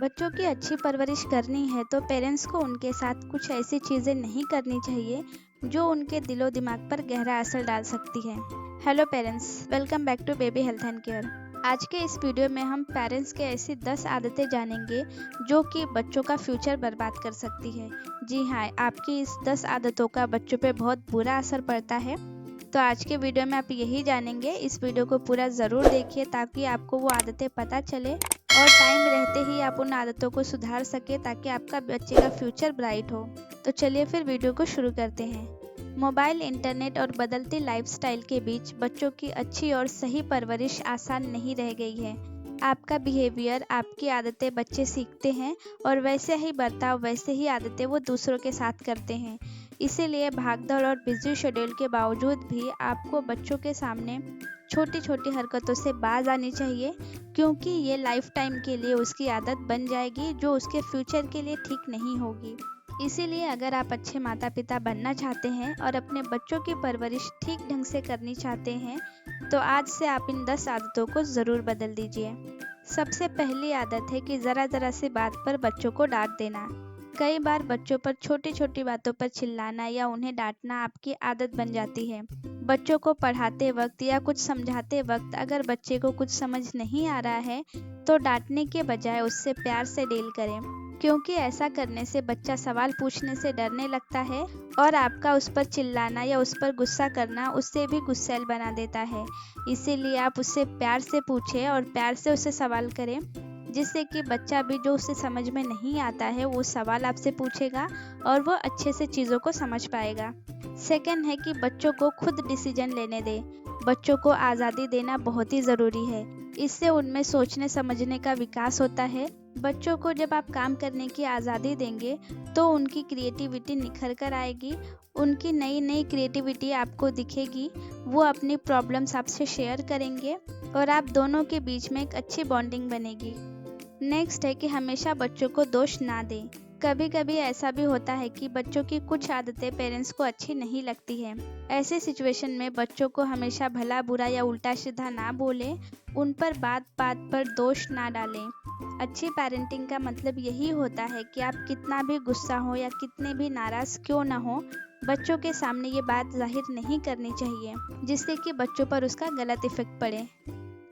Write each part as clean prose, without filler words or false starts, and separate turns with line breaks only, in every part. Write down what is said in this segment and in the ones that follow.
बच्चों की अच्छी परवरिश करनी है तो पेरेंट्स को उनके साथ कुछ ऐसी चीज़ें नहीं करनी चाहिए जो उनके दिलो दिमाग पर गहरा असर डाल सकती है। Hello parents, welcome back to baby health and care. आज के इस वीडियो में हम पेरेंट्स के ऐसी 10 आदतें जानेंगे जो कि बच्चों का फ्यूचर बर्बाद कर सकती है। जी हाँ, आपकी इस 10 आदतों का बच्चों पे बहुत बुरा असर पड़ता है। तो आज के वीडियो में आप यही जानेंगे। इस वीडियो को पूरा ज़रूर देखिए ताकि आपको वो आदतें पता चले और टाइम रहते ही आप उन आदतों को सुधार सके ताकि आपका बच्चे का फ्यूचर ब्राइट हो। तो चलिए फिर वीडियो को शुरू करते हैं। मोबाइल, इंटरनेट और बदलती लाइफस्टाइल के बीच बच्चों की अच्छी और सही परवरिश आसान नहीं रह गई है। आपका बिहेवियर, आपकी आदतें बच्चे सीखते हैं और वैसे ही बर्ताव, वैसे ही आदतें वो दूसरों के साथ करते हैं। इसीलिए भागदौड़ और बिजी शेड्यूल के बावजूद भी आपको बच्चों के सामने छोटी छोटी हरकतों से बाज आनी चाहिए, क्योंकि ये लाइफ टाइम के लिए उसकी आदत बन जाएगी जो उसके फ्यूचर के लिए ठीक नहीं होगी। इसीलिए अगर आप अच्छे माता पिता बनना चाहते हैं और अपने बच्चों की परवरिश ठीक ढंग से करनी चाहते हैं तो आज से आप इन 10 आदतों को ज़रूर बदल दीजिए। सबसे पहली आदत है कि ज़रा सी बात पर बच्चों को डांट देना। कई बार बच्चों पर छोटी छोटी बातों पर चिल्लाना या उन्हें डांटना आपकी आदत बन जाती है। बच्चों को पढ़ाते वक्त या कुछ समझाते वक्त अगर बच्चे को कुछ समझ नहीं आ रहा है तो डांटने के बजाय उससे प्यार से डील करें, क्योंकि ऐसा करने से बच्चा सवाल पूछने से डरने लगता है और आपका उस पर चिल्लाना या उस पर गुस्सा करना उससे भी गुस्सैल बना देता है। इसीलिए आप उससे प्यार से पूछें और प्यार से उससे सवाल करें, जिससे कि बच्चा भी जो उसे समझ में नहीं आता है वो सवाल आपसे पूछेगा और वो अच्छे से चीज़ों को समझ पाएगा। सेकंड है कि बच्चों को खुद डिसीजन लेने दें। बच्चों को आज़ादी देना बहुत ही ज़रूरी है। इससे उनमें सोचने समझने का विकास होता है। बच्चों को जब आप काम करने की आज़ादी देंगे तो उनकी क्रिएटिविटी निखर कर आएगी, उनकी नई नई क्रिएटिविटी आपको दिखेगी, वो अपनी प्रॉब्लम्स आपसे शेयर करेंगे और आप दोनों के बीच में एक अच्छी बॉन्डिंग बनेगी। नेक्स्ट है कि हमेशा बच्चों को दोष ना दें। कभी कभी ऐसा भी होता है कि बच्चों की कुछ आदतें पेरेंट्स को अच्छी नहीं लगती है। ऐसे सिचुएशन में बच्चों को हमेशा भला बुरा या उल्टा सीधा ना बोलें, उन पर बात बात पर दोष ना डालें। अच्छी पेरेंटिंग का मतलब यही होता है कि आप कितना भी गुस्सा हो या कितने भी नाराज क्यों ना हो, बच्चों के सामने ये बात जाहिर नहीं करनी चाहिए जिससे कि बच्चों पर उसका गलत इफेक्ट पड़े।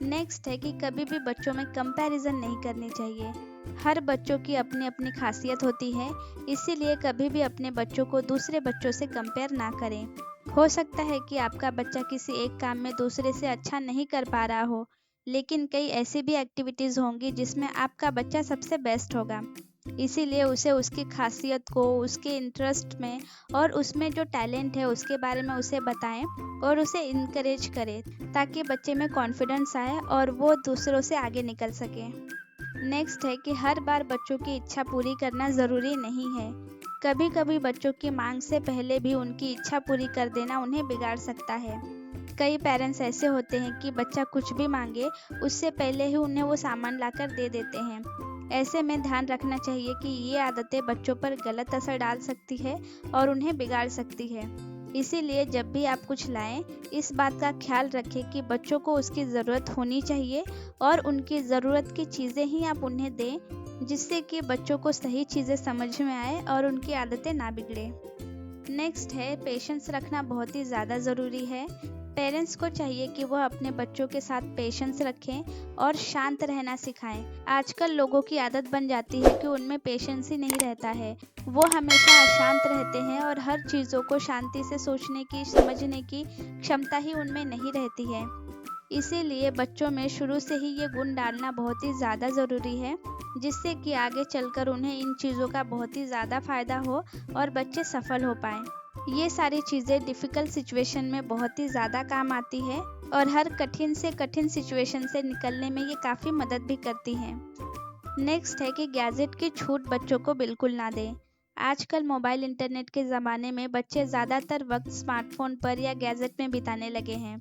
नेक्स्ट है कि कभी भी बच्चों में कंपैरिजन नहीं करनी चाहिए। हर बच्चों की अपनी अपनी खासियत होती है, इसीलिए कभी भी अपने बच्चों को दूसरे बच्चों से कंपेयर ना करें। हो सकता है कि आपका बच्चा किसी एक काम में दूसरे से अच्छा नहीं कर पा रहा हो, लेकिन कई ऐसी भी एक्टिविटीज़ होंगी जिसमें आपका बच्चा सबसे बेस्ट होगा। इसीलिए उसे उसकी खासियत को, उसके इंटरेस्ट में और उसमें जो टैलेंट है उसके बारे में उसे बताएं और उसे इनकरेज करें ताकि बच्चे में कॉन्फिडेंस आए और वो दूसरों से आगे निकल सके। नेक्स्ट है कि हर बार बच्चों की इच्छा पूरी करना ज़रूरी नहीं है। कभी कभी बच्चों की मांग से पहले भी उनकी इच्छा पूरी कर देना उन्हें बिगाड़ सकता है। कई पेरेंट्स ऐसे होते हैं कि बच्चा कुछ भी मांगे उससे पहले ही उन्हें वो सामान लाकर दे देते हैं। ऐसे में ध्यान रखना चाहिए कि ये आदतें बच्चों पर गलत असर डाल सकती है और उन्हें बिगाड़ सकती है। इसीलिए जब भी आप कुछ लाएं, इस बात का ख्याल रखें कि बच्चों को उसकी ज़रूरत होनी चाहिए और उनकी ज़रूरत की चीज़ें ही आप उन्हें दें, जिससे कि बच्चों को सही चीज़ें समझ में आए और उनकी आदतें ना बिगड़े। नेक्स्ट है, पेशेंस रखना बहुत ही ज़्यादा ज़रूरी है। पेरेंट्स को चाहिए कि वह अपने बच्चों के साथ पेशेंस रखें और शांत रहना सिखाएं। आजकल लोगों की आदत बन जाती है कि उनमें पेशेंस ही नहीं रहता है। वो हमेशा अशांत रहते हैं और हर चीज़ों को शांति से सोचने की, समझने की क्षमता ही उनमें नहीं रहती है। इसीलिए बच्चों में शुरू से ही ये गुण डालना बहुत ही ज़्यादा ज़रूरी है, जिससे कि आगे चलकर उन्हें इन चीज़ों का बहुत ही ज़्यादा फ़ायदा हो और बच्चे सफल हो पाएँ। ये सारी चीज़ें डिफ़िकल्ट सिचुएशन में बहुत ही ज़्यादा काम आती है और हर कठिन से कठिन सिचुएशन से निकलने में ये काफ़ी मदद भी करती हैं। नेक्स्ट है कि गैजेट की छूट बच्चों को बिल्कुल ना दें। आजकल मोबाइल, इंटरनेट के ज़माने में बच्चे ज़्यादातर वक्त स्मार्टफोन पर या गैजेट में बिताने लगे हैं।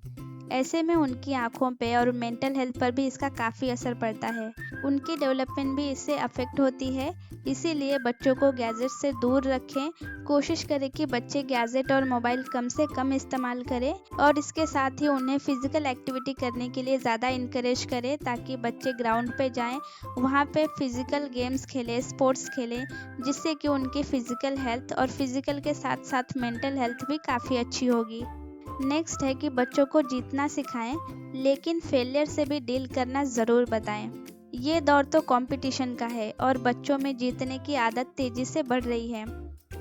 ऐसे में उनकी आंखों पे और मेंटल हेल्थ पर भी इसका काफ़ी असर पड़ता है। उनकी डेवलपमेंट भी इससे अफेक्ट होती है। इसीलिए बच्चों को गैजेट से दूर रखें। कोशिश करें कि बच्चे गैजेट और मोबाइल कम से कम इस्तेमाल करें और इसके साथ ही उन्हें फिजिकल एक्टिविटी करने के लिए ज़्यादा इनकरेज करें, ताकि बच्चे ग्राउंड पे जाएं, वहाँ पे फिजिकल गेम्स खेलें, स्पोर्ट्स खेलें, जिससे कि उनकी फिजिकल हेल्थ और फिजिकल के साथ साथ मेंटल हेल्थ भी काफ़ी अच्छी होगी। नेक्स्ट है कि बच्चों को जीतना सिखाएं, लेकिन फेलियर से भी डील करना ज़रूर बताएं। ये दौर तो कंपटीशन का है और बच्चों में जीतने की आदत तेज़ी से बढ़ रही है।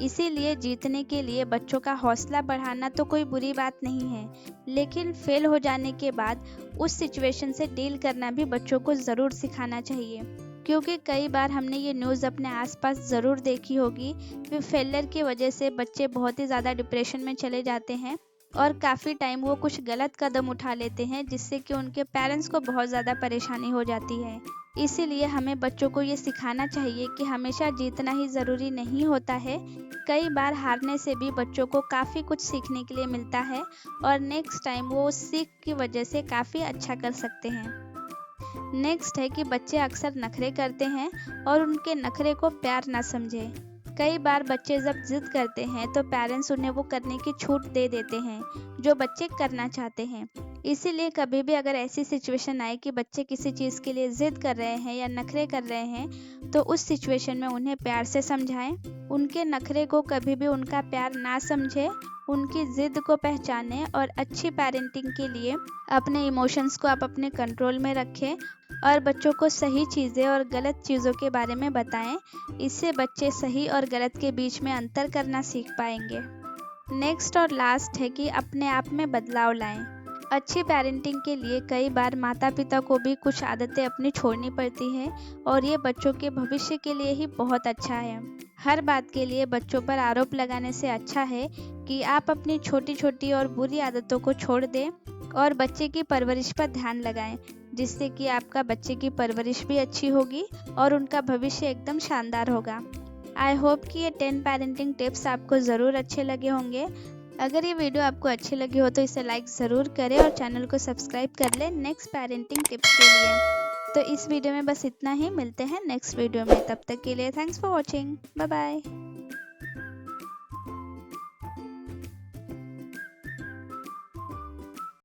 इसीलिए जीतने के लिए बच्चों का हौसला बढ़ाना तो कोई बुरी बात नहीं है, लेकिन फेल हो जाने के बाद उस सिचुएशन से डील करना भी बच्चों को ज़रूर सिखाना चाहिए। क्योंकि कई बार हमने ये न्यूज़ अपने आसपास ज़रूर देखी होगी कि फेलियर की वजह से बच्चे बहुत ही ज़्यादा डिप्रेशन में चले जाते हैं और काफ़ी टाइम वो कुछ गलत कदम उठा लेते हैं, जिससे कि उनके पेरेंट्स को बहुत ज़्यादा परेशानी हो जाती है। इसीलिए हमें बच्चों को ये सिखाना चाहिए कि हमेशा जीतना ही ज़रूरी नहीं होता है। कई बार हारने से भी बच्चों को काफ़ी कुछ सीखने के लिए मिलता है और नेक्स्ट टाइम वो उस सीख की वजह से काफ़ी अच्छा कर सकते हैं। नेक्स्ट है कि बच्चे अक्सर नखरे करते हैं और उनके नखरे को प्यार ना समझें। कई बार बच्चे जब जिद करते हैं तो पेरेंट्स उन्हें वो करने की छूट दे देते हैं जो बच्चे करना चाहते हैं। इसीलिए कभी भी अगर ऐसी सिचुएशन आए कि बच्चे किसी चीज़ के लिए जिद कर रहे हैं या नखरे कर रहे हैं, तो उस सिचुएशन में उन्हें प्यार से समझाएं। उनके नखरे को कभी भी उनका प्यार ना समझें, उनकी जिद को पहचानें और अच्छी पेरेंटिंग के लिए अपने इमोशंस को आप अपने कंट्रोल में रखें और बच्चों को सही चीज़ें और गलत चीज़ों के बारे में बताएं। इससे बच्चे सही और गलत के बीच में अंतर करना सीख पाएंगे। नेक्स्ट और लास्ट है कि अपने आप में बदलाव लाएं। अच्छी पेरेंटिंग के लिए कई बार माता पिता को भी कुछ आदतें अपनी छोड़नी पड़ती हैं और ये बच्चों के भविष्य के लिए ही बहुत अच्छा है। हर बात के लिए बच्चों पर आरोप लगाने से अच्छा है कि आप अपनी छोटी छोटी और बुरी आदतों को छोड़ दें और बच्चे की परवरिश पर ध्यान लगाएं, जिससे कि आपका बच्चे की परवरिश भी अच्छी होगी और उनका भविष्य एकदम शानदार होगा। आई होप कि ये 10 पेरेंटिंग टिप्स आपको ज़रूर अच्छे लगे होंगे। अगर ये वीडियो आपको अच्छी लगी हो तो इसे लाइक ज़रूर करें और चैनल को सब्सक्राइब कर लें नेक्स्ट पेरेंटिंग टिप्स के लिए। तो इस वीडियो में बस इतना ही, मिलते हैं नेक्स्ट वीडियो में। तब तक के लिए thanks for watching, bye bye.